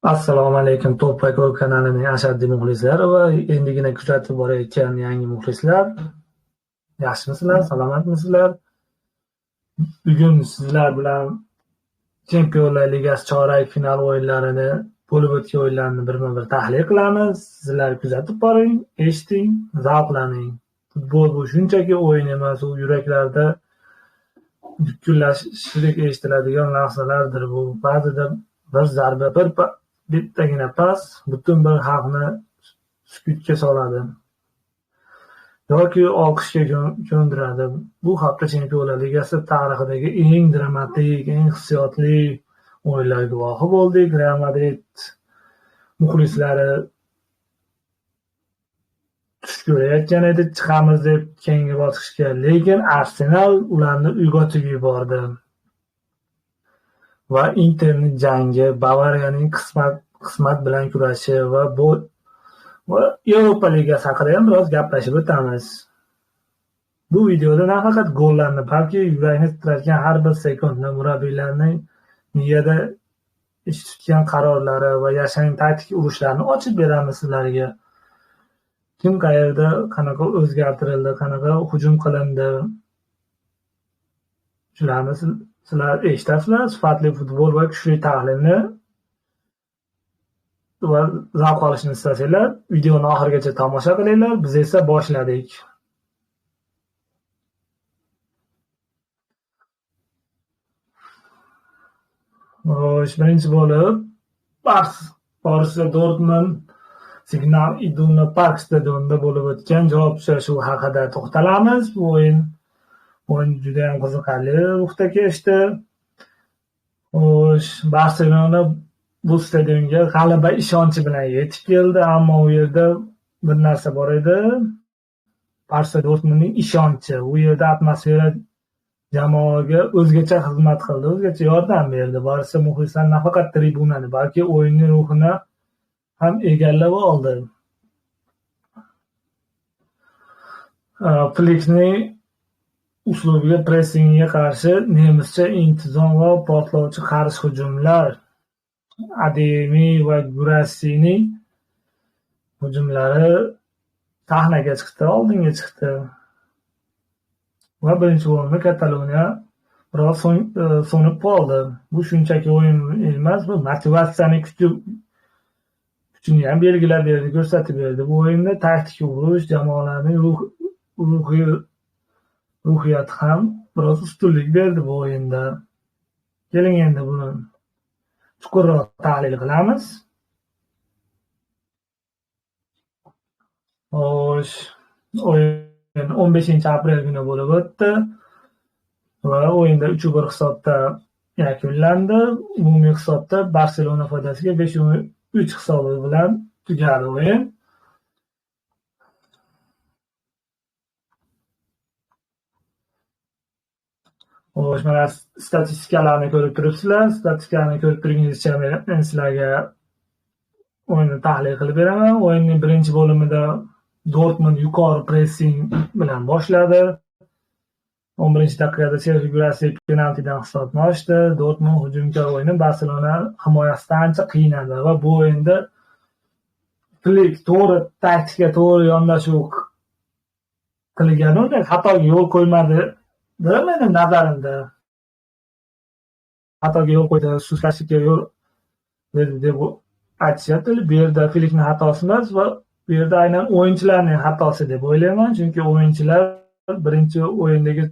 Assalomu alaykum, To'ppa Ko'l kanalining ashaddiy muxlislari va endigina kuzatib borayotgan yangi muxlislar. Yaxshimisizlar, salomatmisizlar? Bugun sizlar bilan Chempionlar Ligasi chorak final o'yinlarini, bo'lib o'tgan o'yinlarni birma-bir tahlil qilamiz. Sizlar kuzatib boring, eshiting, zavqlaning. Futbol bu shunchaki o'yin emas, u yuraklarda dukullashib eshitiladigan lahzalardir. Bu ba'zida bir zarba, bittagina pas butun bir xalqni sukutga soladi yoki olqishga ko'ndiradi. Bu hafta Chempionlar Ligasi tarixidagi eng dramatik, eng hissiyotli o'yinlar guvohi bo'ldik. Real Madrid muxlislari tush ko'rayotgan edi, chiqamiz deb keyingi bosqichga, lekin Arsenal ularni uyg'otib yubordi. Va Interning jangi, Bavariyaning qismat bilan kurashi va Yevropa Ligasi haqida ham biroz gaplashib o'tamiz. Bu videoda nafaqat gollarni, balki yurakni titratgan har bir sekundni, murabbiylarning miyada ish tutgan qarorlari va yashirin taktik urushlarini ochib beramiz sizlarga. Kim qayerda qanaqa o'zgartirildi, qanaqa hujum qilindi, shularni sizlar eshitasizlar. Sifatli futbol va kuchli tahlilni va zavq olishni istasanglar, videoni oxirigacha tomosha qilinglar. Biz esa boshladik. Birinchi bo'lib Borussia Dortmund Signal Iduna Park stadionida bo'lib o'tgan javob uchrashuvi haqida to'xtalamiz. Bu o'yin juda ham qiziqarli ruhda kechdi. Barselona bu stadionga g'alaba ishonchi bilan yetib keldi, ammo u yerda bir narsa bor edi. Borussia Dortmundning ishonchi, u yerda atmosfera jamoaga o'zgacha xizmat qildi, o'zgacha yordam berdi. Borussia muxlislari nafaqat tribunani, balki o'yinning ruhini ham egallab oldi. Flickning uslubiga, pressingiga qarshi nemischa intizom va portlovchi qarshi hujumlar. Ademi va Gurassining hujumlari sahnaga chiqdi, oldinga chiqdi. Va birinchi bo'limda Kataloniya biroz so'nib qoldi. Bu shunchaki o'yin emas, bu motivatsiyaning kuchini ham belgilab berdi, ko'rsatib berdi. Bu o'yinda taktik urush, jamoalarning ruhiyati ham biroz ustunlik berdi bu o'yinda. Keling endi buni chuqurroq tahlil qilamiz. O'yin 15-aprel kuni bo'lib o'tdi va o'yinda 3-1 hisobda yakunlandi. Umumiy hisobda Barselona foydasiga 5-3 hisobi bilan tugadi o'yin. Mana statistikalarni ko'rib turibsizlar. Statistikalarni ko'rib turganingizcha men sizlarga o'yinni tahlil qilib beraman. O'yinning birinchi bo'limida Dortmund yuqori pressing bilan boshladi. 11-daqiqada Sergio Gurassi penaltidan hisobni ochdi. Dortmund hujumkor o'yini Barselona himoyasida ancha qiynadi va bu o'yinda Flick to'g'ri taktika, to'g'ri yondashuv qilgani unda xatoga yo'l qo'ymadi. Mening nazarimda xatoga yo'l qo'ydi, sustlashga yo'l berdi deb aytishyapti. Bu yerda Flickning xatosi emas va bu yerda aynan o'yinchilarning xatosi deb o'ylayman, chunki o'yinchilar birinchi o'yindagi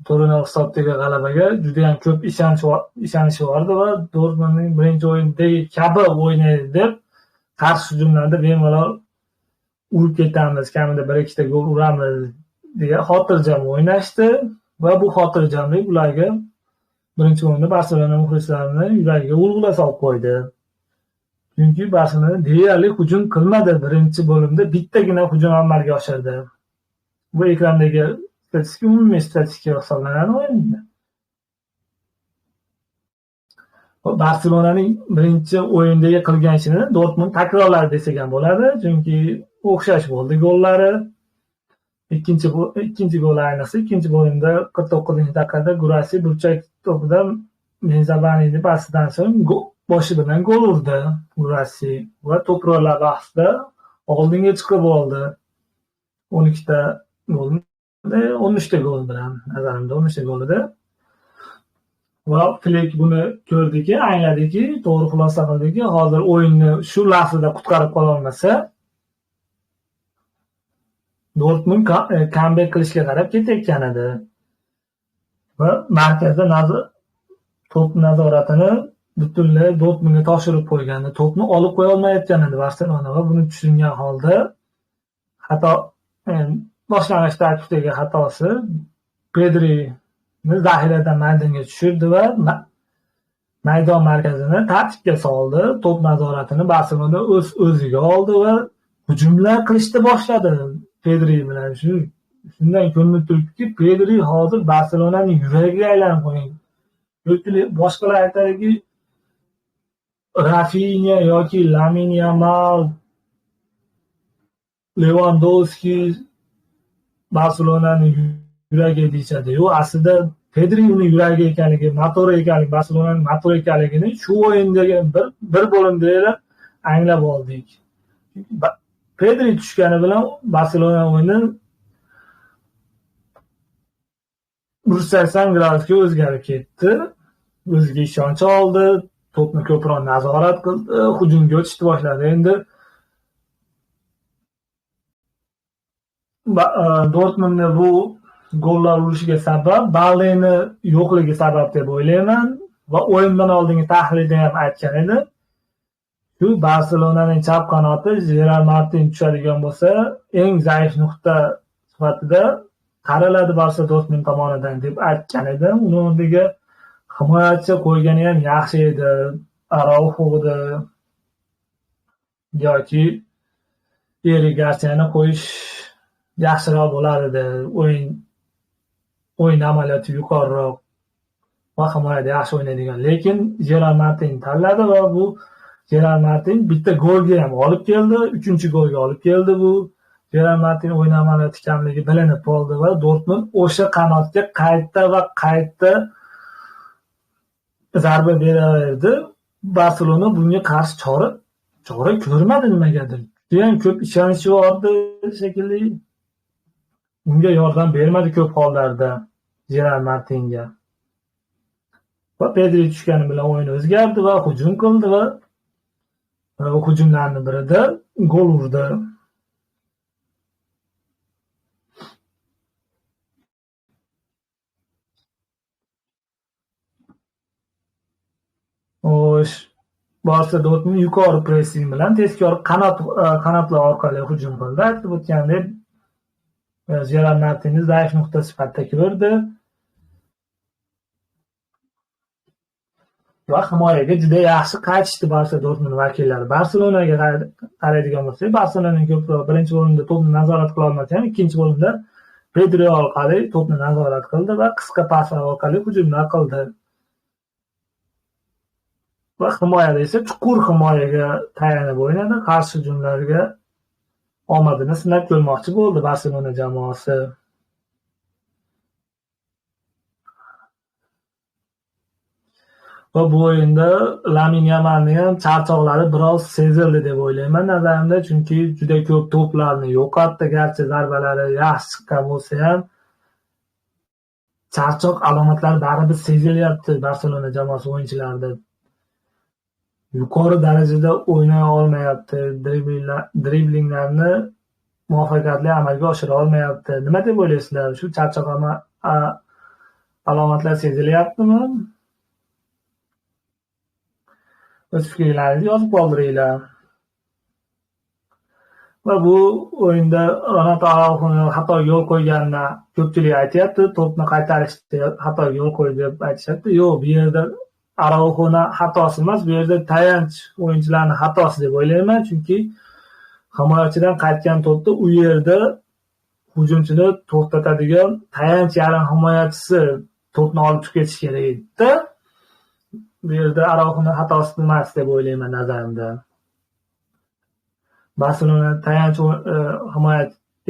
Torino hisobdagi g'alabaga juda ham ko'p ishonishvardi va Dortmundning birinchi o'yindagi kabi o'ynaydi deb qarshi hujumlarda bemalol urib ketamiz, kamida 1-2 gol uramiz degan xotirjam o'ynashdi va bu xotirjamlik ularga birinchi o'yinda Barselona muxlislarini yuragiga g'ulg'ula solib qo'ydi. Chunki Barselona deyarli hujum qilmadi. Birinchi bo'limda bittagina hujum amalga oshirdi. Bu ekrandagi statistika umumiy statistika hisoblanadi o'yinda. Barselonaning birinchi o'yindagi qilgan ishini Dortmund takrorladi desak ham bo'ladi, chunki o'xshash bo'ldi gollari. Ikkinchi gol ayniqsa ikkinchi bo'limda 49-daqiqada Gurassi burchak to'pidan Benzabanining passidan so'ng boshi bilan gol urdi Urasi va to'proqlar bahsida oldinga chiqib oldi. 12 ta gol, 13 ta gol bilan, nazarimda 13 ta gol edi. Va Flik buni ko'rdiki, angladiki, to'g'ri xulosa qildiki, hozir o'yinni shu lahzada qutqarib qola olmasa, Dortmund kambek qilishga qarab ketayotgan edi. Va markazda to'p nazoratini butunlay Dortmundga topshirib qo'ygandi. To'pni olib qo'ya olmayotgan edi Barselona va buni tushungan holda xato, boshlang'ich tarkibdagi xatosi Pedrini zaxiradan maydonga tushirdi va maydon markazini tartibga soldi. To'p nazoratini Barselona o'ziga oldi va hujumlar qilishni boshladi Pedri bilan. Shundan ko'rinib turibdiki, Pedri hozir Barselonaning yuragiga aylanib qolgan. Yo'qki boshqalar aytadiki, Rafinha yoki Lamine Yamal, Lewandowski Barselonaning yuragi deyishadi. Yo'q, aslida Pedri uning yuragi ekanligi, motori ekanligi, Barselonaning motori ekanligini shu o'yindagi bir bo'limda anglab oldik. Pedri tushgani bilan Barselona o'yini 180 gradusga o'zgarib ketdi. O'ziga ishonch oldi, to'pni ko'proq nazorat qildi, hujumga o'tishni boshladi. Endi Dortmundni bu gollar urishiga sabab Balleni yo'qligi sabab deb o'ylayman va o'yindan oldingi tahlilda ham aytgan edi. Shu Barselonaning chap qanoti Gerard Martin tushadigan bo'lsa, eng zaif nuqta sifatida qaraladi Barsa Dortmund tomonidan deb aytgan edim. Uni o'rniga himoyachi qo'ygani ham yaxshi edi. Araujo'ni yoki Eric Garsiani qo'yish yaxshiroq bo'lar edi. O'yin amaliyoti yuqoriroq va himoyada yaxshi o'ynaydigan. Lekin Gerard Martin tanladi va bu Gerard Martin bitta golga ham olib keldi, 3-golga olib keldi bu. Gerard Martin o'yin amaliyoti kamligi bilinib qoldi va Dortmund o'sha qanotga qayta zarba beraverdi. Barselona bunga qarshi chora ko'rmadi nimagadir. Juda ko'p ishonchi bordi shekilli. Unga yordam bermadi ko'p hollarda Gerard Martinga. Va Pedri tushgani bilan o'yin o'zgardi va hujum qildi va hujumlarning birida gol urdi. Barsa Dortmund yuqori pressing bilan tezkor qanotlar orqali hujum qildi. Aytib o'tgandek, Gerard Martinni zaif nuqta sifatida ko'rdi va himoyaga juda yaxshi qaytishdi Barsa Dortmund vakillari. Barselonaga qaraydigan bo'lsak, Barselonaning ko'proq birinchi bo'limda to'pni nazorat qila olmasa ham, ikkinchi bo'limda Pedri orqali to'pni nazorat qildi va qisqa paslar orqali hujumlar qildi. Va himoyada esa chuqur himoyaga tayanib o'ynadi. Qarshi hujumlarga omadini sinab ko'rmoqchi bo'ldi Barselona jamoasi. Va bu o'yinda Lamine Yamalning ham charchoqlari biroz sezildi deb o'ylayman nazarimda, chunki juda ko'p to'plarni yo'qotdi. Garchi zarbalari yaxshi chiqqan bo'lsa ham charchoq alomatlari baribir sezilyapti Barselona jamoasi o'yinchilarida. Yuqori darajada o'ynay olmayapti, driblinglarni muvaffaqiyatli amalga oshira olmayapti. Nima deb o'ylaysizlar? Shu charchoq alomatlar sezilyaptimi? O'z fikrlaringizni yozib qoldiringlar. Va bu o'yinda Renato Araujo'ni xatoga yo'l qo'yganini ko'pchilik aytyapti. To'pni qaytarishda xatoga yo'l qo'ydi deb aytishyapti. Yo'q, bu yerda Araujo'ni xatosi emas, bu yerda tayanch o'yinchilarning xatosi deb o'ylayman, chunki himoyachidan qaytgan to'pda u yerda hujumchini to'xtatadigan tayanch yarim himoyachisi to'pni olib chiqib ketish kerak edi. Bu yerda Araujo'ni xatosi emas deb o'ylayman nazarimda. Barselona tayanch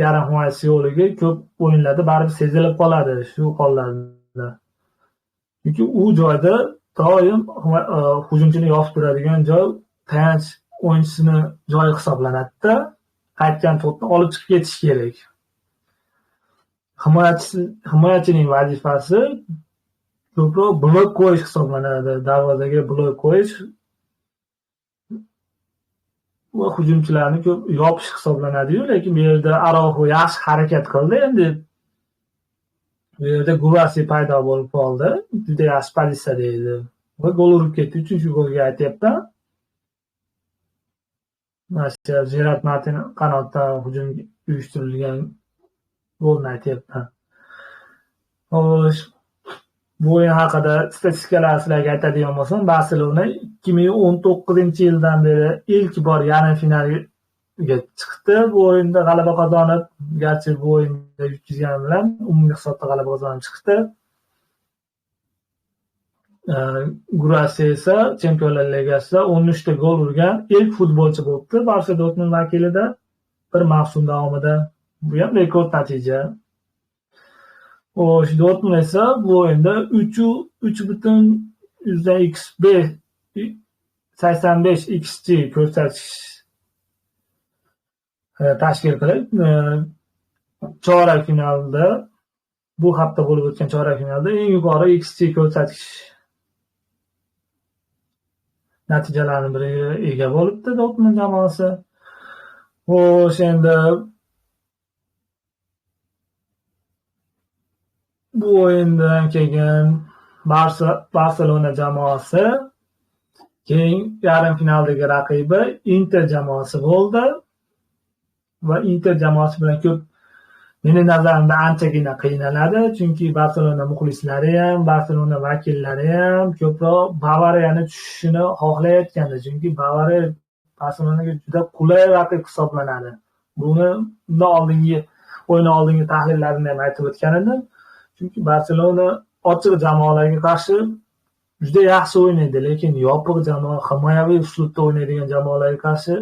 yarim himoyachisi yo'qligi ko'p o'yinlarda baribir sezilib qoladi shu hollarda. Chunki u joyda doim hujumchini yopib turadigan joy tayanch o'yinchisini joyi hisoblanadi-da. Qaytgan to'pni olib chiqib ketish kerak. Himoyachining vazifasi ko'proq blok qo'yish hisoblanadi. Darvozaga blok qo'yish va hujumchilarni ko'p yopish hisoblanadi-yu, lekin bu yerda Araujo yaxshi harakat qildi. Endi bu yerda Gurasi paydo bo'lib qoldi. Juda yaxshi pozitsiyada edi. Va gol urib ketdi. 3-golga aytyapman. Mana Gerard Martin qanotdan hujum uyushtirilgan golni aytyapman. Xo'sh, bu o'yin haqida statistikalar sizlarga aytadigan bo'lsam, Barselona 2019-yildan beri ilk bor yarim finalga chiqdi. Bu o'yinda g'alaba qozonib, garchi bu o'yinda yutqazgani bilan umumiy hisobda g'alaba qozonib chiqdi. Gurasi esa Chempionlar Ligasida 13 ta gol urgan ilk futbolchi bo'ldi. Borussia Dortmund vakilida bir mavsum davomida. Bu ham rekord natija. Xo'sh, Dortmund esa bu o'yinda 3.85 xG ko'rsatkich tashkil qilib, chorak finalda, bu hafta bo'lib o'tgan chorak finalda eng yuqori xG ko'rsatkich natijalarning biriga ega bo'libdi Dortmund jamoasi. Xo'sh, endi bu o'yindan keyin Barselona jamoasi keyin yarim finaldagi raqibi Inter jamoasi bo'ldi va Inter jamoasi bilan ko'p meni nazarimda anchagina qiynaladi, chunki Barselona muxlislari ham, Barselona vakillari ham ko'proq Bavariyani tushishini xohlayotgandi, chunki Bavariya Barselonaga juda qulay raqib hisoblanadi. Buni o'yin oldingi tahlillarimda ham aytib o'tgan edim. Chunki Barselona ochiq jamoalarga qarshi juda yaxshi o'ynaydi, lekin yopiq jamoa, himoyaviy uslubda o'ynaydigan jamoalarga qarshi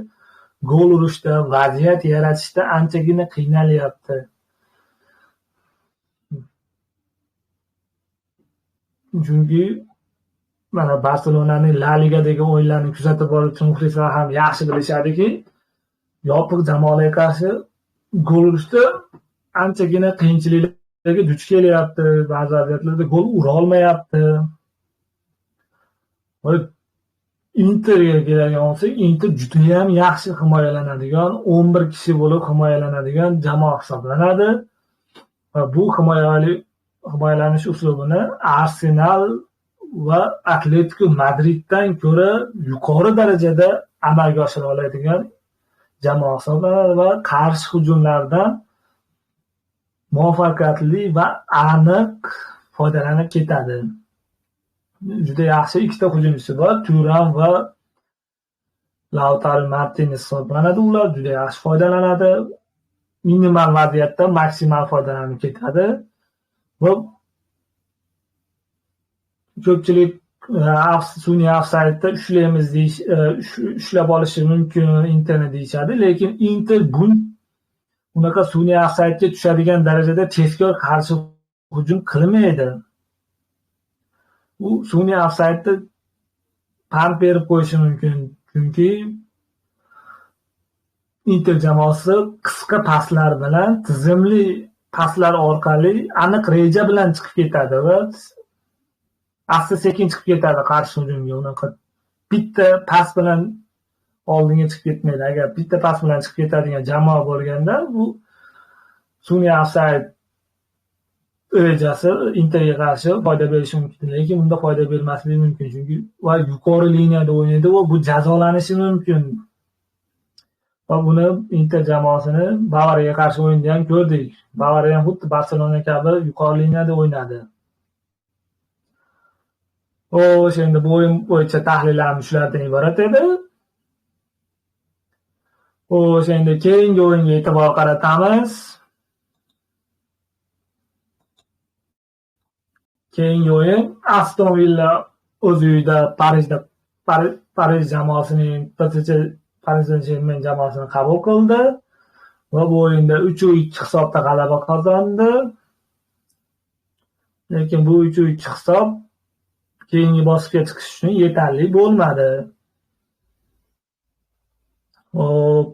gol urishda, vaziyat yaratishda anchagina qiynalyapti. Chunki mana Barselonaning La Ligadagi o'yinlarini kuzatib boruvchi muxlislar ham yaxshi bilishadiki, yopiq jamoalarga qarshi gol urishda anchagina qiyinchiliklarga duch kelyapti, ba'zi vaziyatlarda gol ura olmayapti. Interga keladigan bo'lsak, Inter juda ham yaxshi himoyalanadigan, 11 kishi bo'lib himoyalanadigan jamoa hisoblanadi. Va bu himoyalanish uslubini Arsenal va Atletico Madriddan ko'ra yuqori darajada amalga oshira oladigan jamoa hisoblanadi va qarshi hujumlardan muvaffaqiyatli va aniq foydalanib ketadi. Juda yaxshi ikkita hujumchisi bor, Turan va Lautaro Martinez hisoblanadi. Ular juda yaxshi foydalanadi. Minimal vaziyatdan maksimal foydalanib ketadi. Va ko'pchilik sun'iy ofsaydda ushlaymiz deyish, ushlab olishi mumkin Interni deyishadi, lekin Inter bunaqa sun'iy ofsaydga tushadigan darajada tezkor qarshi hujum qilmaydi. U sun'iy ofsaydda pand berib qo'yishi mumkin, chunki Inter jamoasi qisqa paslar bilan, tizimli paslar orqali aniq reja bilan chiqib ketadi va asta-sekin chiqib ketadi qarshi hujumga. Unaqa bitta pas bilan oldinga chiqib ketmaydi. Agar bitta pas bilan chiqib ketadigan jamoa bo'lganda, bu sun'iy ofsayd rejasi Interga qarshi foyda berishi mumkin, lekin bunda foyda bermasligi mumkin, chunki va yuqori liniyada o'ynaydi va bu jazolanishi mumkin. Va buni Inter jamoasini Bavariyaga qarshi o'yinda ham ko'rdik. Bavariya ham xuddi Barselona kabi yuqori liniyada o'ynadi. Xo'sh, endi bu o'yin bo'yicha tahlillarimiz shulardan iborat edi. Xo'sh, endi keyingi o'yinga e'tibor qaratamiz. Keyingi o'yin Aston Villa o'z uyida Parij jamoasining Paris Saint-Germain jamoasini qabul qildi va bu o'yinda 3-2 hisobda g'alaba qozondi. Lekin bu 3-2 hisob keyingi bosqichga chiqish uchun yetarli bo'lmadi. Hop,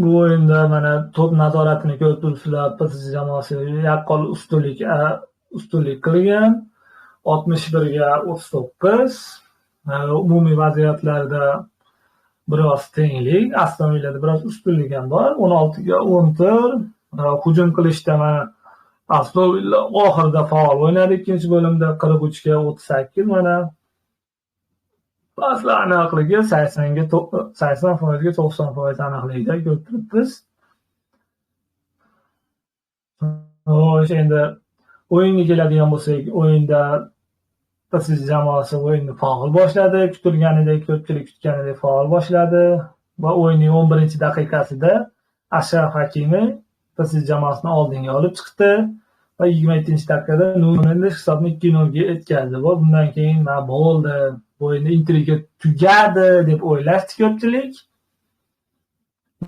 bu o'yinda mana to'p nazoratini ko'rib turibsizlar, PSG jamoasi yaqqol ustunlik qilgan. 61-39. Umumiy vaziyatlarda biroz tenglik. Aston Villada biroz ustunlik ham bor. 16-14. Hujum qilishda mana Aston Villa oxirida faol o'ynadi ikkinchi bo'limda. 43-38. Mana paslar aniqligi 80%ga 90% aniqlikda ko'rib turibmiz. Xo'sh, endi o'yinga keladigan bo'lsak, o'yinda PSG jamoasi o'yinni faol boshladi. Kutilganidek, ko'pchilik kutganidek faol boshladi va o'yinning 11-daqiqasida Ashraf Hakimi PSG jamoasini oldinga olib chiqdi va 27-daqiqada Nuno Mendes hisobni 2-0 ga yetkazdi. Va bundan keyin bo'ldi, o'yinni intriga tugadi deb o'ylashdi ko'pchilik.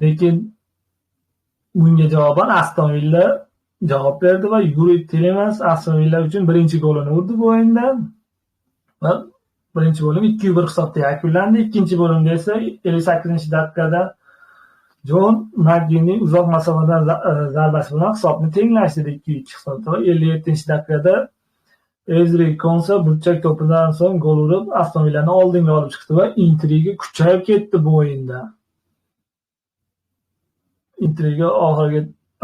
Lekin bunga javoban Aston Villa javob berdi va Yuri Tillemans Aston Villa uchun birinchi golini urdi bu o'yinda. Va birinchi bo'lim 2-1 hisobda yakunlandi. Ikkinchi bo'limda esa 58-daqiqada Jon Maggining uzoq masofadan zarbasi bilan hisobni tenglashtirdi 2-2 hisobda. 57-daqiqada Ezri Konsa burchak to'pidan so'ng gol urib Aston Villani oldinga olib chiqdi va intriga kuchayib ketdi bu o'yinda. Intriga oxirgi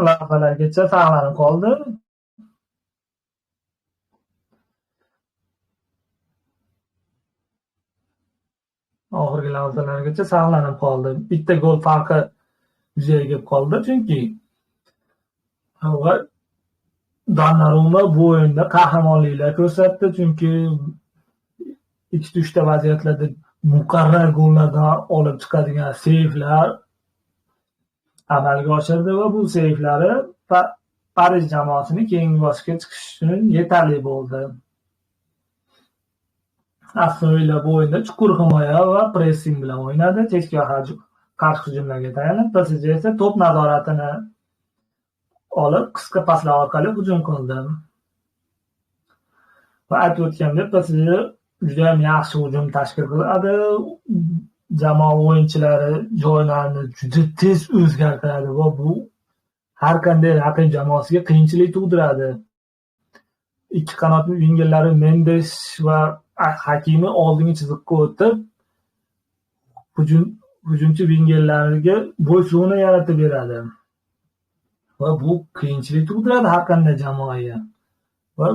lavhalargacha saqlanib qoldi. Oxirgi lahzalargacha saqlanib qoldi. Bitta gol farqi yuzaga kelib qoldi, chunki Donnarumma bu o'yinda qahramonliklar ko'rsatdi, chunki 2-3 vaziyatlarda muqarrar gollardan olib chiqadigan seyflar amalga oshirdi va bu seyflari Parij jamoasini keyingi bosqichga chiqish uchun yetarli bo'ldi. Aston Villa bu o'yinda chuqur himoya va pressing bilan o'ynadi, chekka qarshi hujumlarga tayanib, PSG esa to'p nazoratini olib qisqa paslar orqali hujum qildi. Va aytib o'tgandek, PSG juda ham yaxshi hujum tashkil qiladi. Jamoa o'yinchilari joylarini juda tez o'zgartiradi va bu har qanday raqib jamoasiga qiyinchilik tug'diradi. Ikki qanot vingillari Mendes va Hakimi oldingi chiziqqa o'tib, hujumchi vingillariga bo'ysug'ini yaratib beradi. Va bu qiyinchilik tug'diradi har qanday jamoaga. Va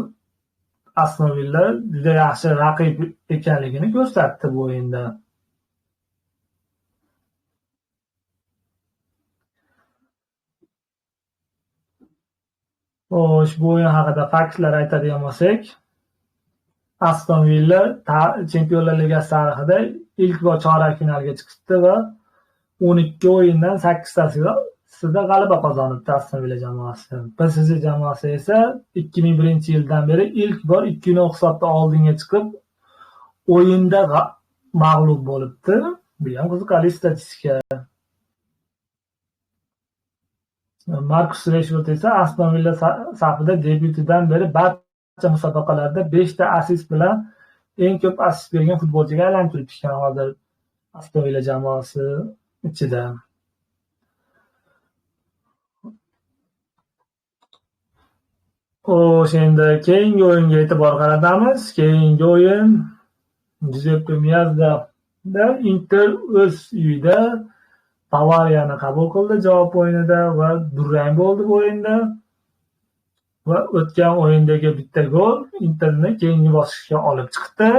Aston Villa juda yaxshi raqib ekanligini ko'rsatdi bu o'yinda. Xo'sh, bu o'yin haqida faktlar aytadigan bo'lsak, Aston Villa Chempionlar Ligasi tarixida ilk bor chorak finalga chiqdi va 12 o'yindan 8tasida g'alaba qozonibdi Aston Villa jamoasi. PSG jamoasi esa 2001-yildan beri ilk bor 2-0 hisobda oldinga chiqib, o'yinda mag'lub bo'libdi. Bu ham qiziqarli statistika. Markus Rashford esa Aston Villa safida debyutidan beri barcha musobaqalarda 5 ta assist bilan eng ko'p assist bergan futbolchiga aylanib turibdi hozir Aston Villa jamoasi ichida. Endi keyingi o'yinga e'tibor qaratamiz. Keyingi o'yin Giuseppe Meazza Inter o'z uyida Bavariyani qabul qildi javob o'yinida va durang bo'ldi bu o'yinda. Va o'tgan o'yindagi bitta gol Interni keyingi bosqichga olib chiqdi.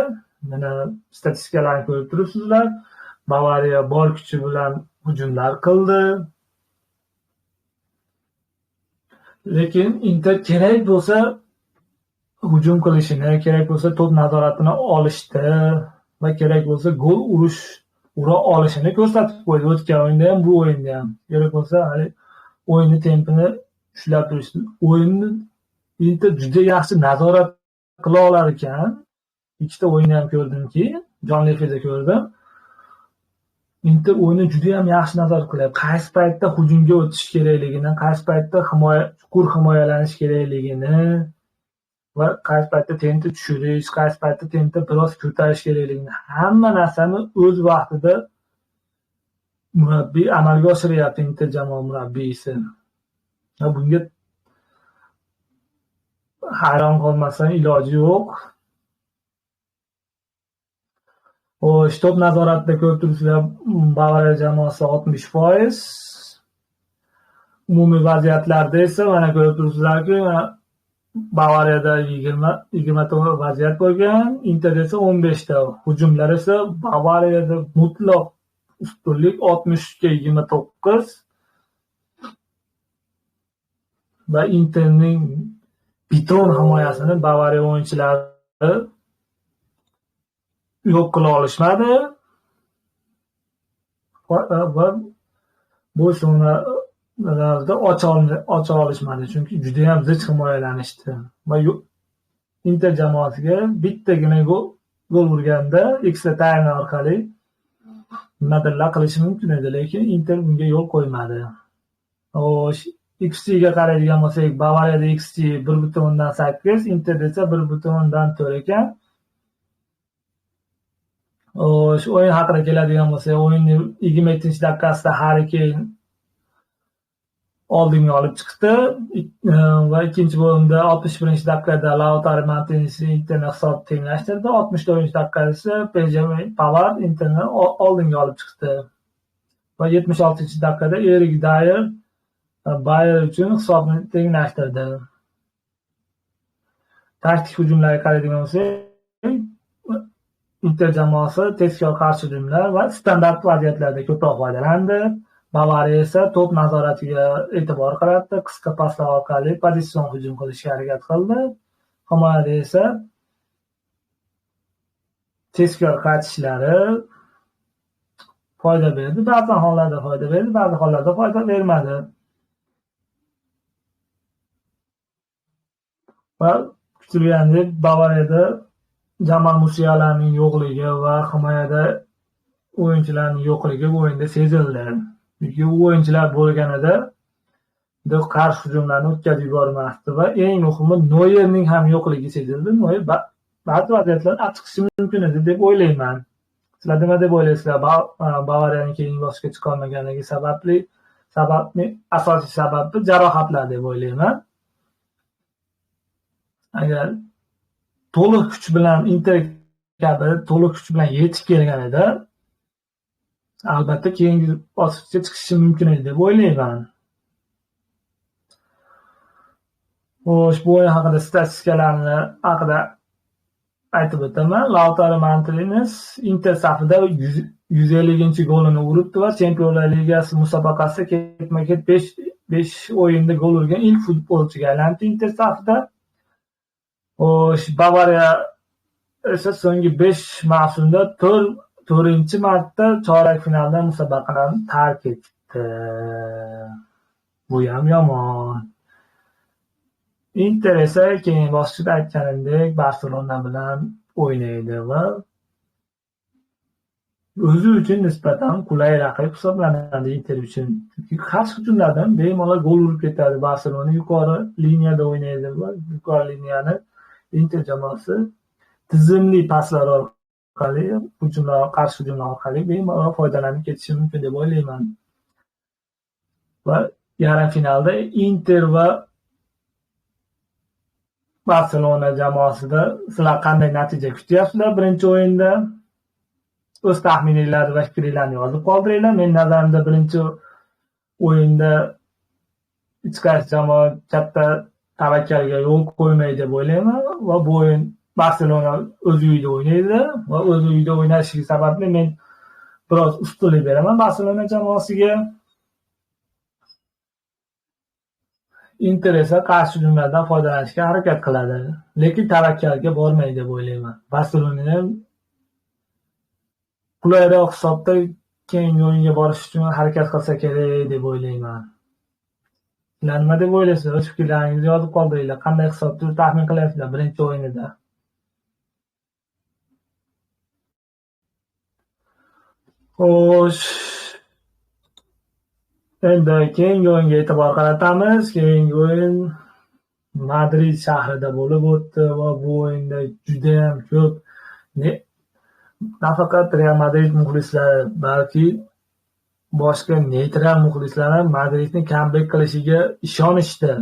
Mana statistikalarni ko'rib turibsizlar. Bavariya bor kuchi bilan hujumlar qildi. Lekin Inter kerak bo'lsa hujum qilishini, kerak bo'lsa to'p nazoratini olishdi va kerak bo'lsa gol ura olishini ko'rsatib qo'ydi. O'tgan o'yinda ham, bu o'yinda ham. Kerak bo'lsa, o'yinni tempini ushlab turishdi. O'yinni Inter juda yaxshi nazorat qila olar ekan. Ikkita o'yinni ham ko'rdimki, jonli efirda ko'rdim. Inter o'yinni juda ham yaxshi nazorat qilyapti. Qaysi paytda hujumga o'tish kerakligini, qaysi paytda chuqur himoyalanish kerakligini va qaysi paytda tempni tushirish, qaysi paytda tempni biroz ko'tarish kerakligini hamma narsani o'z vaqtida murabbiy amalga oshiryapti, Inter jamoa murabbiysi. Bunga hayron qolmasdan iloji yo'q. Xo'sh, to'p nazoratida ko'rib turibsizlar, Bavariya jamoasi 60%. Umumiy vaziyatlarda esa mana ko'rib turibsizlarki, Bavariyada 20 vaziyat bo'lgan, Inter esa 15 ta. Hujumlar esa Bavariyada mutlaq ustunlik 60-29 va Interning biton himoyasini Bavariya o'yinchilari yo'q qila olishmadi va bo'shliqlarda ocha olishmadi, chunki juda ham zich himoyalanishdi va Inter jamoasiga bittagina gol urganda extra time orqali nimadirlar qilishi mumkin edi, lekin Inter bunga yo'l qo'ymadi. Xo'sh, XG ga qaraydigan bo'lsak, Bavariyada XG 1.8, Interda esa 1.4 ekan. Xo'sh, o'yin haqida keladigan bo'lsak, o'yinning 27-daqiqasida Harry Kane oldinga olib chiqdi va ikkinchi bo'limda 61-daqiqada Lautaro Martinez Interni hisobni tenglashtirdi. 64-daqiqada esa Benjamin Pavard Interni oldinga olib chiqdi va 76-daqiqada Erik Dyer Bayer uchun hisobni tenglashtirdi. Taktik hujumlarga qaraydigan bo'lsak, Inter jamoasi tezkor qarshi hujumlar va standart vaziyatlarda ko'proq foydalandi. Bavariya esa to'p nazoratiga e'tibor qaratdi, qisqa paslar orqali pozitsion hujum qilishga harakat qildi. Himoyada esa tezkor qaytishlari foyda berdi, ba'zi hollarda foyda berdi, ba'zi hollarda foyda bermadi. Va kutilganidek Bavariyada Jamal Musialaning yo'qligi va himoyada o'yinchilarning yo'qligi bu o'yinda sezildi. Chunki u o'yinchilar bo'lganida qarshi hujumlarni o'tkazib yubormasdi va eng muhimi Noyerning ham yo'qligi sezildi. Noyer ba'zi vaziyatlarda achib chiqishi mumkin edi deb o'ylayman. Sizlar nima deb o'ylaysizlar? Bavariyaning keyingi bosqichga chiqa olmaganligi asosiy sababi jarohatlar deb o'ylayman. Agar to'liq kuch bilan Inter kabi to'liq kuch bilan yetib kelganida albatta keyingi bosqichga chiqishi mumkin edi deb o'ylayman. Xo'sh, bu o'yin haqida statistikalarni haqida aytib o'taman. Lautaro Martinez Inter safida 150-golini uribdi va Chempionlar Ligasi musobaqasida ketma-ket 5 o'yinda gol urgan ilk futbolchiga aylandi Inter safida. Xo'sh, Bavariya esa so'nggi 5 mavsumda 4-marta chorak finalda musobaqalarni tark etdi. Bu ham yomon. Inter esa keyin bosqichda aytganimdek Barselona bilan o'ynaydi va o'zi uchun nisbatan qulay raqib hisoblanadi Inter uchun. Chunki qarshi hujumlardan bemalol gol urib ketadi. Barselona yuqori liniyada o'ynaydi va yuqori liniyani Inter jamoasi tizimli paslar orqali, qarshi hujumlar orqali bemalol foydalanib ketishi mumkin deb o'ylayman. Va yarim finalda Inter va Barselona jamoasida sizlar qanday natija kutyapsizlar birinchi o'yinda? O'z taxmininglar va fikrlaringizni yozib qoldiringlar. Men nazarimda birinchi o'yinda uch qaysi jamoa katta tavakkalga yo'l qo'ymaydi deb o'ylayman va bu o'yin Barselona o'z uyida o'ynaydi va o'z uyida o'ynashligi sababli men biroz ustunlik beraman Barselona jamoasiga. Inter esa qarshi hujumlardan foydalanishga harakat qiladi, lekin tavakkalga bormaydi deb o'ylayman. Barselona ham qulayroq hisobda keyingi o'yinga borish uchun harakat qilsa kerak deb o'ylayman. Sizlar nima deb o'ylaysizlar? O'z fikrlaringizni yozib qoldiringlar. Qanday hisobda taxmin qilyapsizlar birinchi o'yinida? Xo'sh, endi keyingi o'yinga e'tibor qaratamiz. Keyingi o'yin Madrid shahrida bo'lib o'tdi va bu o'yinda judayam ko'p nafaqat Real Madrid muxlislari, balki boshqa neytral muxlislar ham Madridni kambek qilishiga ishonishdi.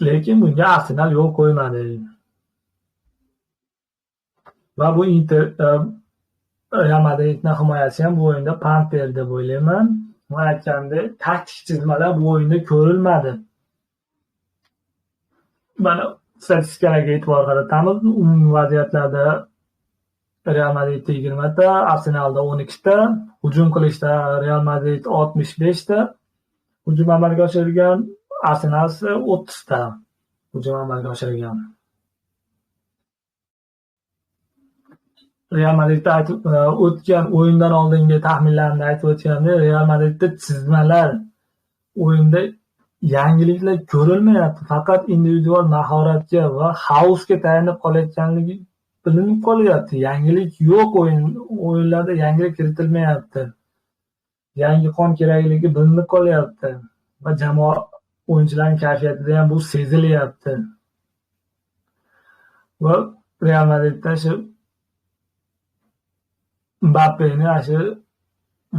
Lekin bunga Arsenal yo'l qo'ymadi. Va bu Real Madridning himoyasi ham bu o'yinda pand berdi deb o'ylayman. Men aytgandek, taktik chizmalar bu o'yinda ko'rilmadi. Mana statistikalarga e'tibor qaratamiz. Umumiy vaziyatlarda Real Madrid 20 ta, Arsenalda 12 ta, hujum qilishda Real Madrid 65 ta hujum amalga oshirgan, Arsenal esa 30 ta hujum amalga oshirgan. Real Madridda o'tgan o'yindan oldingi taxminlarimda aytib o'tganimdek, Real Madridda chizmalar o'yinda yangiliklar ko'rilmayapti. Faqat individual mahoratga va xaosga tayanib qolayotganligi bilinib qolyapti. Yangilik yo'q, o'yinlarda yangilik kiritilmayapti. Yangi qon kerakligi bilinib qolyapti va jamoa o'yinchilarning kayfiyatida ham bu sezilyapti. Va Real Madridda shu Mbappeni shu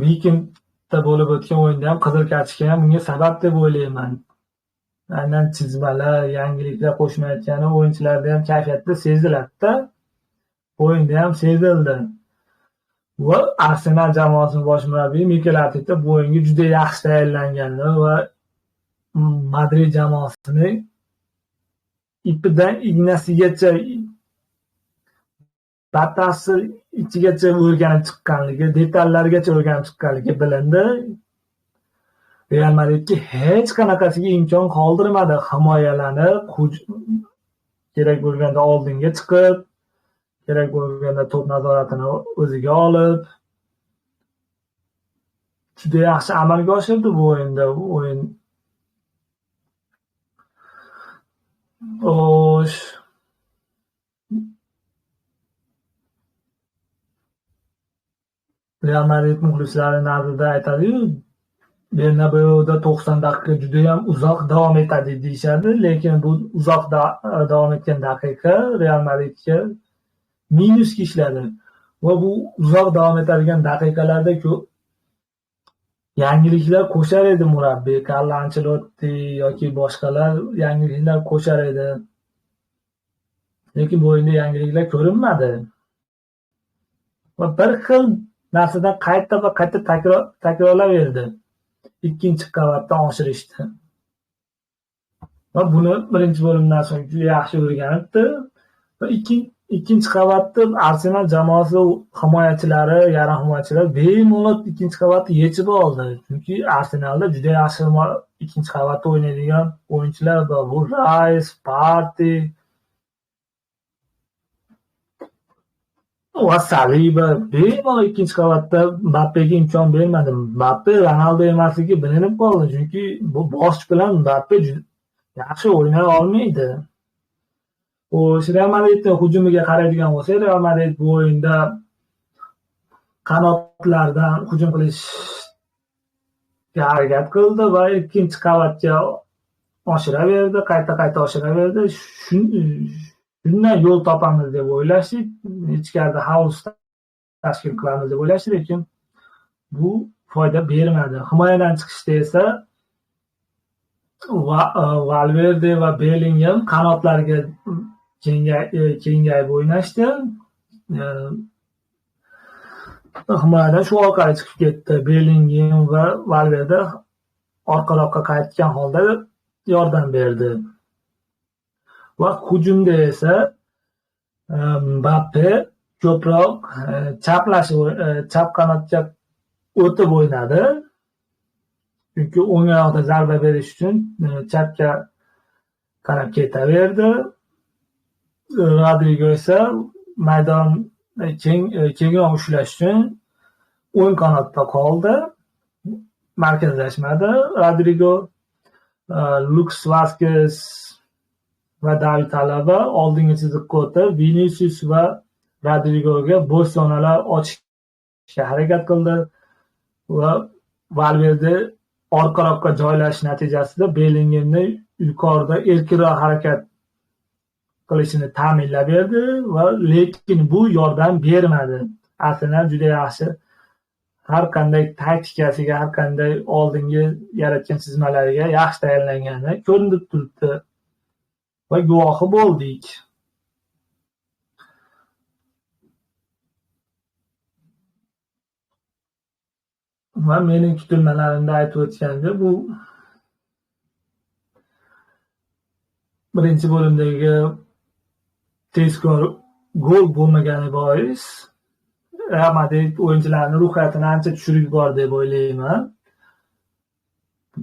Weekendda bo'lib o'tgan o'yinda ham qizil kartochka ham bunga sabab deb o'ylayman. Aynan chizmalar, yangiliklar qo'shmayotgani o'yinchilarda ham kayfiyatda seziladi-da. O'yinda ham sezildi. Va Arsenal jamoasining bosh murabbiyi Mikel Arteta bu o'yinga juda yaxshi tayyorlanganini va Madrid jamoasini ipidan ignasigacha batafsil ichigacha o'rganib chiqqanligi, detallargacha o'rganib chiqqanligi bilindi. Real Madridga hech qanaqasiga imkon qoldirmadi. Himoyalanib, kerak bo'lganda oldinga chiqib, kerak bo'lganda to'p nazoratini o'ziga olib, juda yaxshi amalga oshirdi bu o'yinda. O'yin Real Madrid muxlislari nazarda aytadi-yu, Bernabeuda 90 daqiqa juda ham uzoq davom etadi deyishadi, lekin bu uzoq davom etgan daqiqa Real Madridga minusga ishladi. Va bu uzoq davom etadigan daqiqalarda yangiliklar qo'shar edi murabbiy Carlo Ancelotti yoki boshqalar yangiliklar qo'shar edi. Lekin bu o'yinda yangiliklar ko'rinmadi. Va bir xil narsadan qayta va qayta takrorlaverdi. Ikkinchi qavatdan oshirishdi. Va buni birinchi bo'limdan so'ng juda yaxshi o'rganibdi. Va ikkinchi qavatda Arsenal jamoasi himoyachilari, yarim himoyachilar bemalol ikkinchi qavatni yechib oldi. Chunki Arsenalda juda yaxshi ikkinchi qavatda o'ynaydigan o'yinchilar bor. Bu Rice, Partey va Saliba bemalol ikkinchi qavatda Mbappega imkon bermadi. Mbappe Ronaldo emasligi bilinib qoldi, chunki bu bosh bilan Mbappe yaxshi o'ynay olmaydi. Real Madridning hujumiga qaraydigan bo'lsak, Real Madrid bu o'yinda qanotlardan hujum qilishga harakat qildi va ikkinchi qavatga oshiraverdi, qayta oshiraverdi. Shundan yo'l topamiz deb o'ylashdik, ichkarida xaos tashkil qilamiz deb o'ylashdik, lekin bu foyda bermadi. Himoyadan chiqishda esa Valverde va Bellingham qanotlarga kengayib o'ynashdi. Himoyadan shu orqali chiqib ketdi. Bellingham va Valverde orqaroqqa qaytgan holda yordam berdi. Va hujumda esa Mbappe ko'proq chap qanotga o'tib o'ynadi. Chunki o'ng oyoqda zarba berish uchun chapga qarab ketaverdi. Rodrigo esa maydon kengroq ushlash uchun o'ng qanotda qoldi. Markazlashmadi. Rodrigo, Luis Vazquez va David Alaba oldingi chiziqqa o'tib, Vinicius va Rodrigoga bo'sh zonalar ochishga harakat qildi va Valverde orqaroqqa joylashish natijasida Bellingemni yuqorida erkinroq harakat qilishini ta'minlab berdi va lekin bu yordam bermadi. Arsenal juda yaxshi har qanday taktikasiga, har qanday oldingi yaratgan chizmalariga yaxshi tayyorlangani ko'rinib turibdi va guvohi bo'ldik. Va mening kutilmalarimda aytib o'tganda, bu birinchi bo'limdagi tezkor gol bo'lmagani bois Real Madrid o'yinchilarning ruhiyatini ancha tushirib yubordi deb o'ylayman.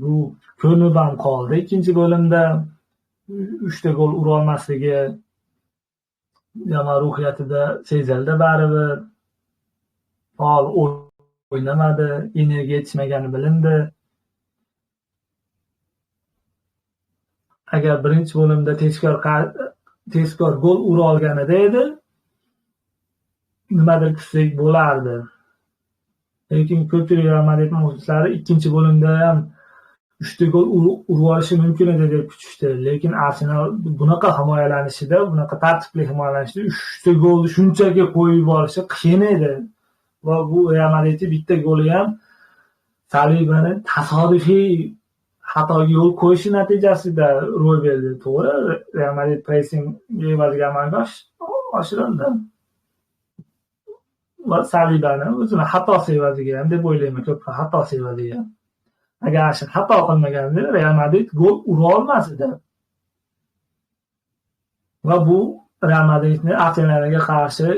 Bu ko'rinib ham qoldi. Ikkinchi bo'limda 3 ta gol ura olmasligi jamoa ruhiyatida sezildi baribir. Faol o'ynamadi, energiya yetishmagani bilindi. Agar birinchi bo'limda tezkor gol ura olganida edi, nimadir kutsak bo'lardi. Lekin ko'pchilik Real Madrid muxlislari ikkinchi bo'limda ham 3 ta gol urib olishi mumkin edi deb kutishdi. Lekin Arsenal bunaqa himoyalanishida, bunaqa tartibli himoyalanishida 3 ta golni shunchaki qo'yib yuborishi qiyin edi. Va bu Real Madridning bitta goli ham Salibaning tasodifiy xatoga yo'l qo'yishi natijasida ro'y berdi. To'g'ri, Real Madrid pressing evaziga amalga oshirildi. Va Salibani o'zini xatosi evaziga ham deb o'ylayman, ko'p xatosi evaziga. Agar xato qilmaganida Real Madrid gol ura olmas edi. Va bu Real Madridning Arsenalga qarshi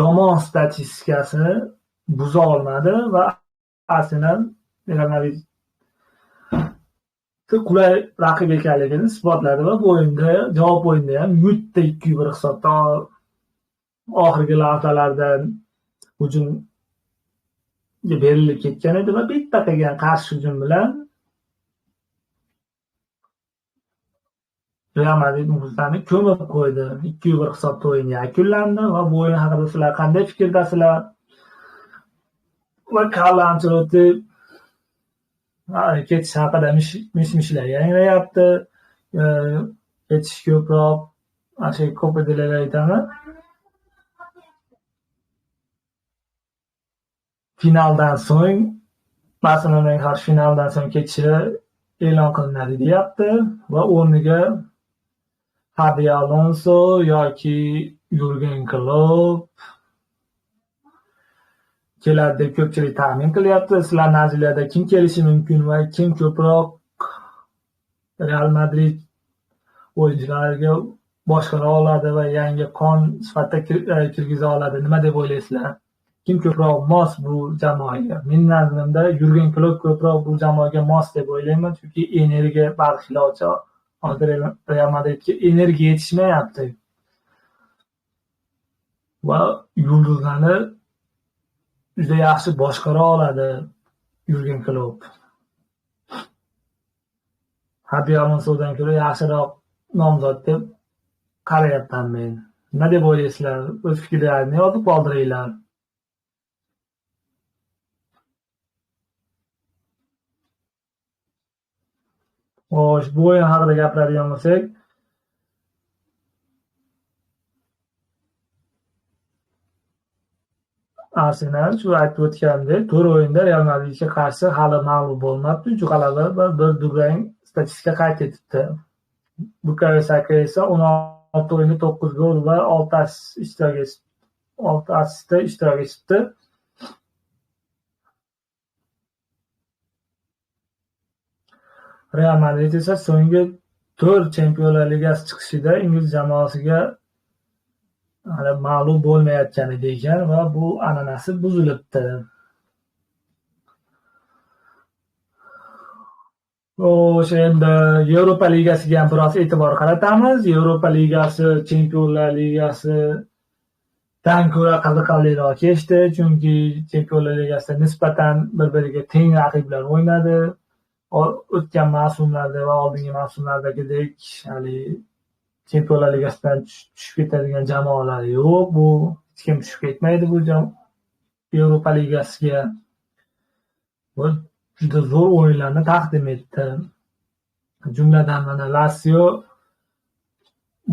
yomon statistikasini buza olmadi va Arsenal Real Madrid qulay raqib ekanligini isbotladi va bu o'yinda, javob o'yinda ham 2-1 hisobda oxirgi lahzalarda hujumga berilib ketgan edi va bitta qilgan qarshi hujum bilan Real Madrid muxlislarini ko'mib qo'ydi. 2-1 hisobda o'yin yakunlandi va bu o'yin haqida sizlar qanday fikrdasizlar? Va Carlo Ancelotti ketish haqida mish-mishlar yangrayapti. Ketish ko'proq, Copa del Rey aytaman. Finaldan so'ng, Barselonaga qarshi finaldan so'ng ketishi e'lon qilinadi deyapti va o'rniga Xabi Alonso yoki Jurgen Klopp keladi deb ko'pchilik taxmin qilyapti. Sizlar nazariyada kim kelishi mumkin va kim ko'proq Real Madrid o'yinchilariga boshqara oladi va yangi qon sifatida kirgiza oladi? Nima deb o'ylaysizlar? Kim ko'proq mos bu jamoaga? Mening nazarimda Jurgen Klopp ko'proq bu jamoaga mos deb o'ylayman, chunki energiya bag'ishlovchi. Hozir Real Madridga energiya yetishmayapti. Va yulduzlarni juda yaxshi boshqara oladi Jurgen Klopp. Xabi Alonsodan ko'ra yaxshiroq nomzod deb qarayapman men. Nima deb o'ylaysizlar? O'z fikrlaringizni yozib qoldiringlar. Xo'sh, bu o'yin haqida gapiradigan bo'lsak, Arsenal shu aytib o'tgandek, 4 o'yinda Real Madridga qarshi hali mag'lub bo'lmabdi. 3 g'alaba va 1 durang statistika qayd etibdi. Bukayo Saka esa 16 o'yinda 9 gol va 6 assistda ishtirok etibdi. Real Madrid esa so'nggi 4 Chempionlar Ligasi chiqishida ingliz jamoasiga mag'lub bo'lmayotgan edi ekan va bu an'anasi buzilibdi. O'sha endi Yevropa Ligasiga ham biroz e'tibor qaratamiz. Yevropa Ligasi Chempionlar Ligasidan ko'ra qiziqarliroq kechdi, chunki Chempionlar Ligasida nisbatan bir-biriga teng raqiblar o'ynadi. O'tgan mavsumlarda va oldingi mavsumlardagidek Chempionlar Ligasidan tushib ketadigan jamoalar yo'q. Bu hech kim tushib ketmaydi bu Yevropa Ligasiga. juda zo'r o'yinlarni taqdim etdi. Jumladan mana Lazio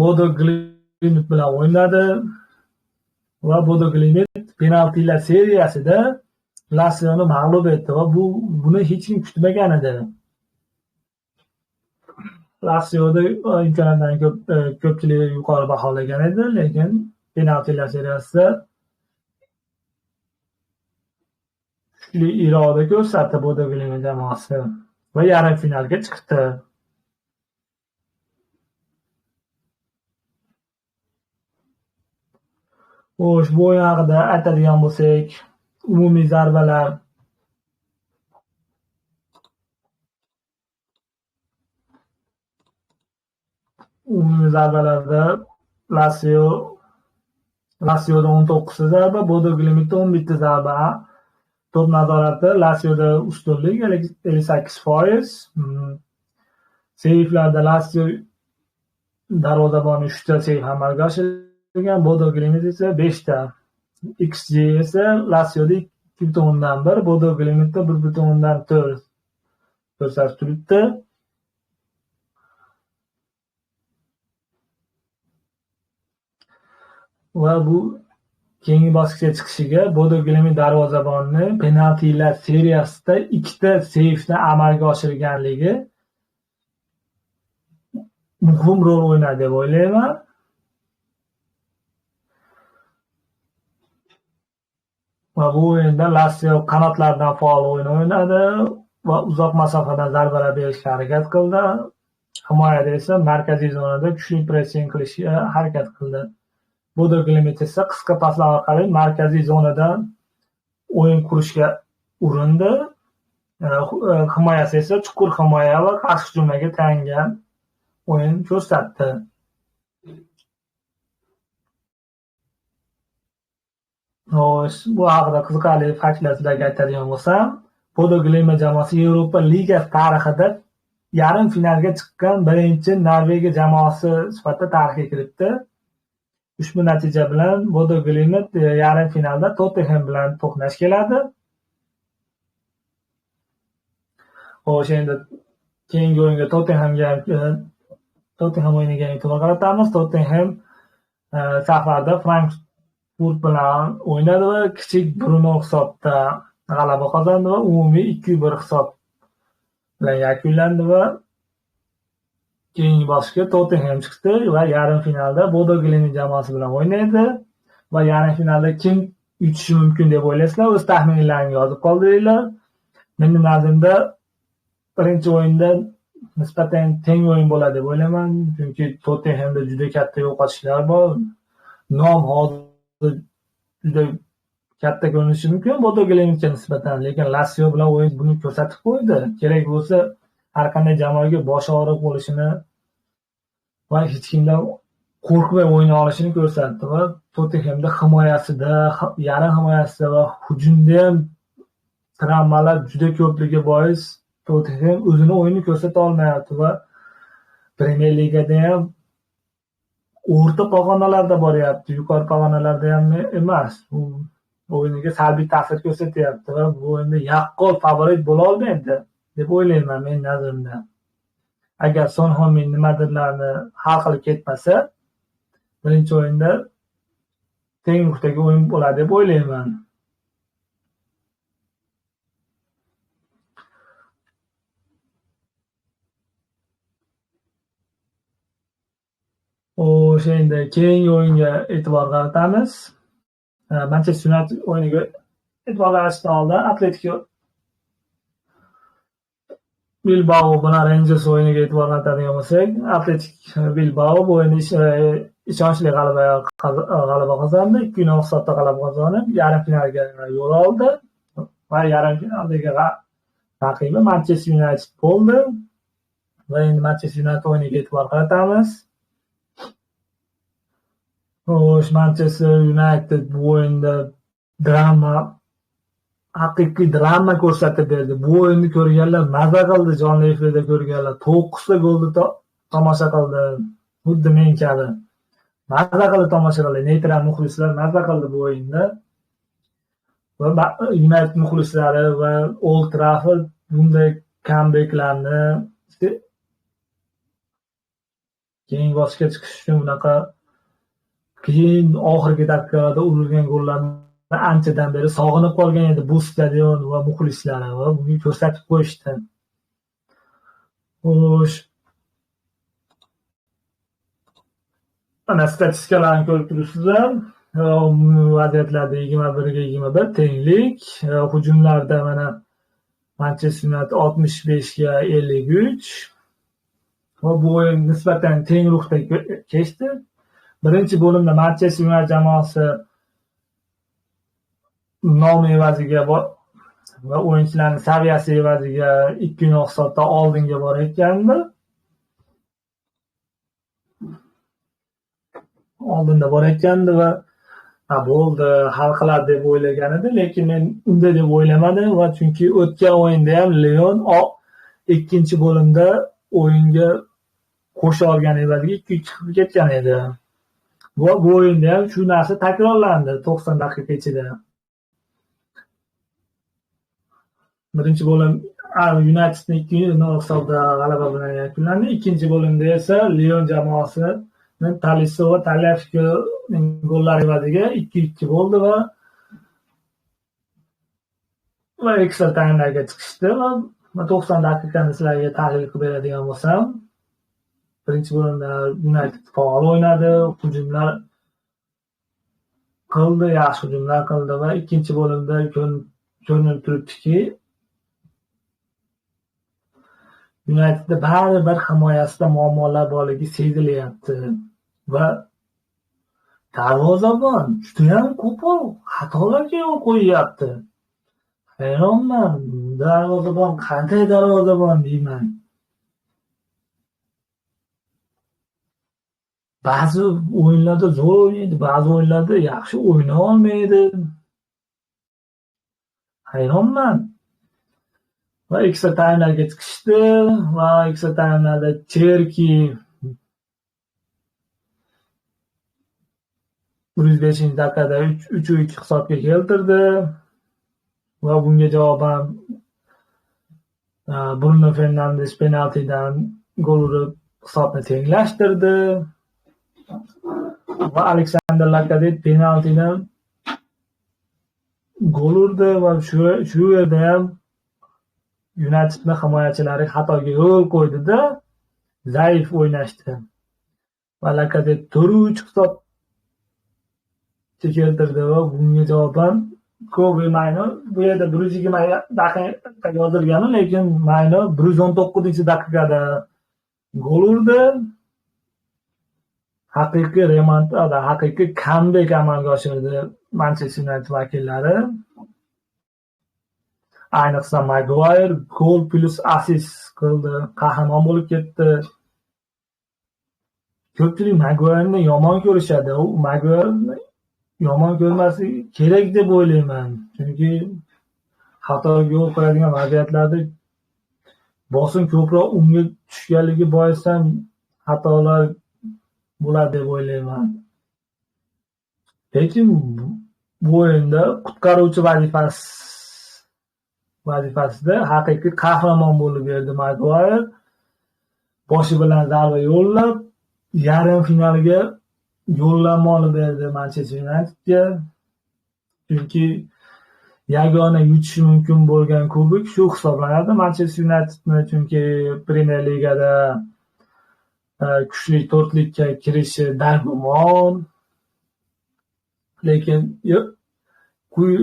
Bodo Glimt bilan o'ynadi va Bodo Glimt penaltilar seriyasida Lazioni mag'lub etdi va buni hech kim kutmagan edi. Lazioda imkoniyatdan ko'pchilik yuqori baholagan edi, lekin penaltilar seriyasida kuchli iroda ko'rsatdi Bodo Glimt jamoasi va yarim finalga chiqdi. Xo'sh, bu o'yin haqida aytadigan bo'lsak, umumiy zarbalar zarbalarda Lazioda 19 zarba, Bodo Glimtda 11 zarba. To'p nazorati Lazioda ustunlik 58%. Seyflarda Lazio darvozaboni 3 ta seyf amalga oshirgan, Bodo Glimt esa 5 ta. XG esa Lazioda 2.1, Bodo Glimtda 1.4 ko'rsatib turibdi. Va bu keyingi bosqichga chiqishiga Bodo Glimt darvozaboni penaltilar seriyasida 2 ta seyfni amalga oshirganligi muhim rol o'ynadi deb o'ylayman. Va bu o'yinda Lazio qanotlardan faol o'yin o'ynadi va uzoq masofadan zarbalar berishga harakat qildi. Himoyada esa markaziy zonada kuchli pressing qilishga harakat qildi. Bodo Glimt esa qisqa paslar orqali markaziy zonadan o'yin qurishga urindi. Himoyasi esa chuqur himoya va qarshi hujumga tayangan o'yin ko'rsatdi. Bu haqida qiziqarli faktlar sizlarga aytadigan bo'lsam, Bodo Glimt jamoasi Yevropa Ligasi tarixida yarim finalga chiqqan birinchi Norvegiya jamoasi sifatida tarixga kiribdi. Ushbu natija bilan Bodo Glimt yarim finalda Tottenham bilan to'qnash keladi. Xo'sh, endi keyingi o'yinga Tottenham o'yiniga e'tibor qaratamiz. Tottenham safarda Frankfurt bilan o'ynadi va kichik 1-0 hisobda g'alaba qozondi va umumiy 2-1 hisob bilan yakunlandi va keyingi bosqichga Tottenham chiqdi va yarim finalda Bodo Glimt jamoasi bilan o'ynaydi va yarim finalda kim yutishi mumkin deb o'ylaysizlar? O'z taxminlaringizni yozib qoldiringlar. Mening nazrimda birinchi o'yinda nisbatan teng o'yin bo'ladi deb o'ylayman, chunki Tottenhamda juda katta yo'qotishlar bor. Nom hozir juda katta ko'rinishi mumkin Bodo Glimtga nisbatan, lekin Lazio bilan o'yin buni ko'rsatib qo'ydi. Kerak bo'lsa har qanday jamoaga bosh og'riq bo'lishini va hech kimdan qo'rqmay o'yna olishini ko'rsatdi va Tottenhamda himoyasida, yarim himoyasida va hujumda ham travmalar juda ko'pligi bois Tottenham o'zini o'yinini ko'rsata olmayapti va Premier Ligada ham o'rta pog'onalarda boryapti, yuqori pog'onalarda ham emas. U o'yiniga salbiy ta'sir ko'rsatyapti va bu o'yinda yaqqol favorit bo'la olmaydi deb o'ylayman men nazrimda. Agar Son Heung-min nimadirlarni hal qilib ketmasa, birinchi o'yinda teng nuqtaga o'yin bo'ladi deb o'ylayman. O'sha endi keyingi o'yinga e'tibor qaratamiz. Manchester United o'yiniga e'tibor qaratishdan oldin Atletico Bilbao bilan Rangers o'yiniga e'tibor qaratadigan bo'lsak, Atletico Bilbao bu o'yinda ishonchli g'alaba qozondi. 2-0 hisobda g'alaba qozonib, yarim finalga yo'l oldi va yarim finaldagi raqibi Manchester United bo'ldi. Va endi Manchester United o'yiniga e'tibor qaratamiz. Xo'sh, Manchester United bu o'yinda haqiqiy drama ko'rsatib berdi. Bu o'yinni ko'rganlar maza qildi, jonli efirda ko'rganlar 9 ta golni tomosha qildi. Xuddi men kabi. Maza qildi tomosha qildi. Neytral muxlislar maza qildi bu o'yinda. Va United muxlislari va Old Trafford bunday kambeklarni keyingi bosqichga chiqish uchun bunaqa qiyin oxirgi daqiqalarda urilgan gollarni anchadan beri sog'inib qolgan edi bu stadion va muxlislari va buni ko'rsatib qo'yishdi. Xo'sh, mana statistikalarni ko'rib turibsizlar. Vaziyatlarda 21-21 tenglik. Hujumlarda mana Manchester United 65-53. Va bu o'yin nisbatan teng ruhda kechdi. Birinchi bo'limda Manchester United jamoasi nomi evaziga va o'yinchilarning saviyasi evaziga 2-0 hisobda oldinga borayotgandi. Oldinda borayotgandi va bo'ldi, hal qiladi deb o'ylagan edi, lekin men unday deb o'ylamadim va chunki o'tgan o'yinda ham Leon ikkinchi bo'limda o'yinga qo'sha olgan evaziga 2-2 chiqib ketgan edi. Bu o'yinda ham shu narsa takrorlandi 90 daqiqa ichida. Birinchi bo'lim Unitedning 2-0 hisobda g'alaba bilan yakunlandi. Ikkinchi bo'limda esa Leon jamoasining Talisso va Talyashkoning gollari evaziga 2-2 bo'ldi va ekstra taymlarga chiqishdi va 90 daqiqani sizlarga tahlil qilib beradigan bo'lsam, birinchi bo'limda United faol o'ynadi, hujumlar qildi, yaxshi hujumlar qildi va ikkinchi bo'limda ko'rinib turibdiki, Unitedda baribir himoyasida muammolar borligi sezilyapti va darvozabon judayam ko'p xatolarga yo'l qo'yyapti. Hayronman, darvozabon qanday darvozabon deyman. Ba'zi o'yinlarda zo'r o'ynaydi, ba'zi o'yinlarda yaxshi o'yna olmaydi. Hayronman. Va ekstra taymlarga chiqishdi va ekstra taymlarda Cherki 105-daqiqada 3-2 hisobga keltirdi va bunga javoban Bruno Fernandes penaltidan gol urib hisobni tenglashtirdi va Alexander Lacazette penaltidan gol urdi va shu yerda ham Unitedning himoyachilari xatoga yo'l qo'ydida, zaif o'ynashdi. Va Lacazette 4-3 hisob keltirdi va bunga javoban Kobe Mayno bu yerda 120 daqiqa yozilgani, lekin Mayno 119-daqiqada gol urdi. Haqiqiy remontada, haqiqiy comeback amalga oshirdi Manchester United vakillari. Ayniqsa Maguire gol plus assist qildi, qahramon bo'lib ketdi. Ko'pchilik Maguire'ni yomon ko'rishadi. U Maguire'ni yomon ko'rmasligi kerak deb o'ylayman. Chunki xatoga yo'l qo'yadigan vaziyatlarda bosim ko'proq unga tushganligi boisidan xatolar bo'ladi deb o'ylayman. Lekin bu o'yinda qutqaruvchi vazifasida haqiqiy qahramon bo'lib berdi Maguire. Boshi bilan zarba yo'llab, yarim finalga yo'llanma olib berdi Manchester Unitedga. Chunki yagona yutishi mumkin bo'lgan kubok shu hisoblanadi Manchester Unitedni, chunki Premier Ligada kuchli to'rtlikka kirishi dargumon. Lekin quyi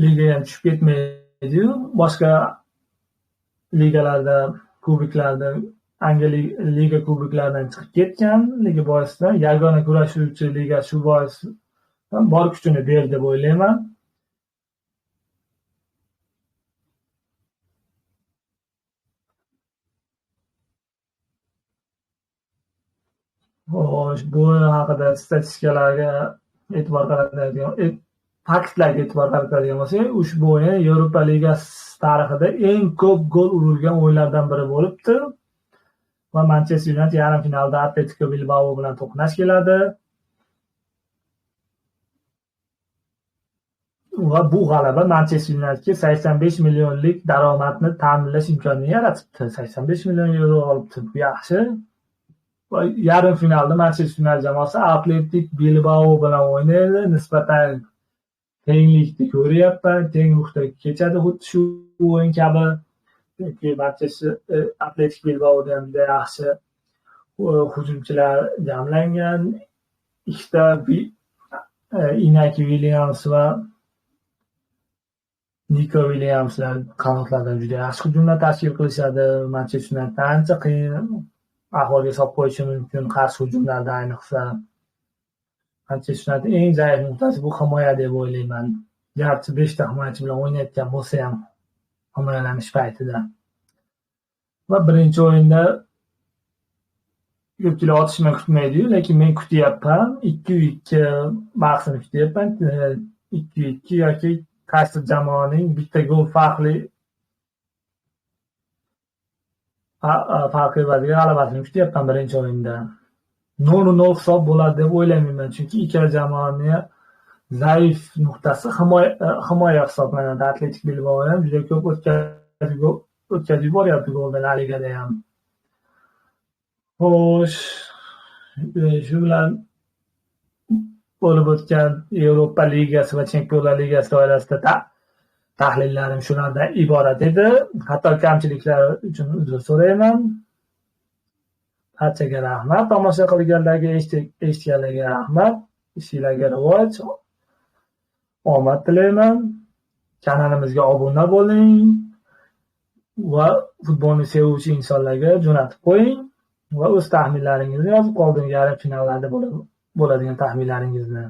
ligaga ham tushib ketmaydi. Boshqa ligalarda, kuboklarda, Angliya liga kuboklaridan chiqib ketganligi boisidan yagona kurashuvchi liga shu bois bor kuchini berdi deb o'ylayman. Bu haqida statistikalarga e'tibor qaratadigan, faktlarga e'tibor qaratadigan bo'lsak, ushbu o'yin Yevropa Ligasi tarixida eng ko'p gol urilgan o'yinlardan biri bo'libdi. Va Manchester United yarim finalda Atletico Bilbao bilan to'qnash keladi. va bu g'alaba Manchester Yunaytedga 85 millionlik daromadni ta'minlash imkonini yaratibdi. 85 million yevro olibdi. Bu yaxshi. Va yarim finalda Manchester Yunayted jamoasi Atletik Bilbao bilan o'ynaydi. Nisbatan tenglikni ko'ryapman. Teng nuqta kechadi xuddi shu o'yin kabi. Chunki Manchester Atletik Bilbaoda ham juda yaxshi hujumchilar jamlangan. Ikkita Inaki Williams va Nico Williamslar qanotlardan juda yaxshi hujumlar tashkil qilishadi. Manchester United ancha qiyin ahvolga solib qo'yishi mumkin qarshi hujumlarda, ayniqsa. Manchester United eng zaif nuqtasi bu himoya deb o'ylayman. Garchi 5 ta himoyachi bilan o'ynayotgan bo'lsa ham himoyalanish paytida. Va birinchi o'yinda ko'pchilik otishma kutmaydi-yu, lekin men kutyapman. 2-2 bahsini kutyapman. 2-2 yoki qaysi jamoaning bitta gol farqli g'alabasini kutyapman birinchi o'yinda. 0-0 hisob bo'ladi deb o'ylamayman, chunki ikkala jamoaning zaif nuqtasi himoya hisoblanadi. Atletik Bilbao ham juda ko'p o'tkazib yuboryapti golni La Ligada ham. Xo'sh, shu bilan bo'lib o'tgan Yevropa Ligasi va Chempionlar Ligasi doirasida tahlillarim shulardan iborat edi. Hatto kamchiliklar uchun uzr so'rayman. Barchaga rahmat. Tomosha qilganlarga, eshitganlarga rahmat. Ishinglarga rivoj, omad tilayman. Kanalimizga obuna bo'ling va futbolni sevuvchi insonlarga jo'natib qo'ying va o'z taxminlaringizni yozib qoldiring. Yarim finallarda bo'ladigan taxminlaringizni.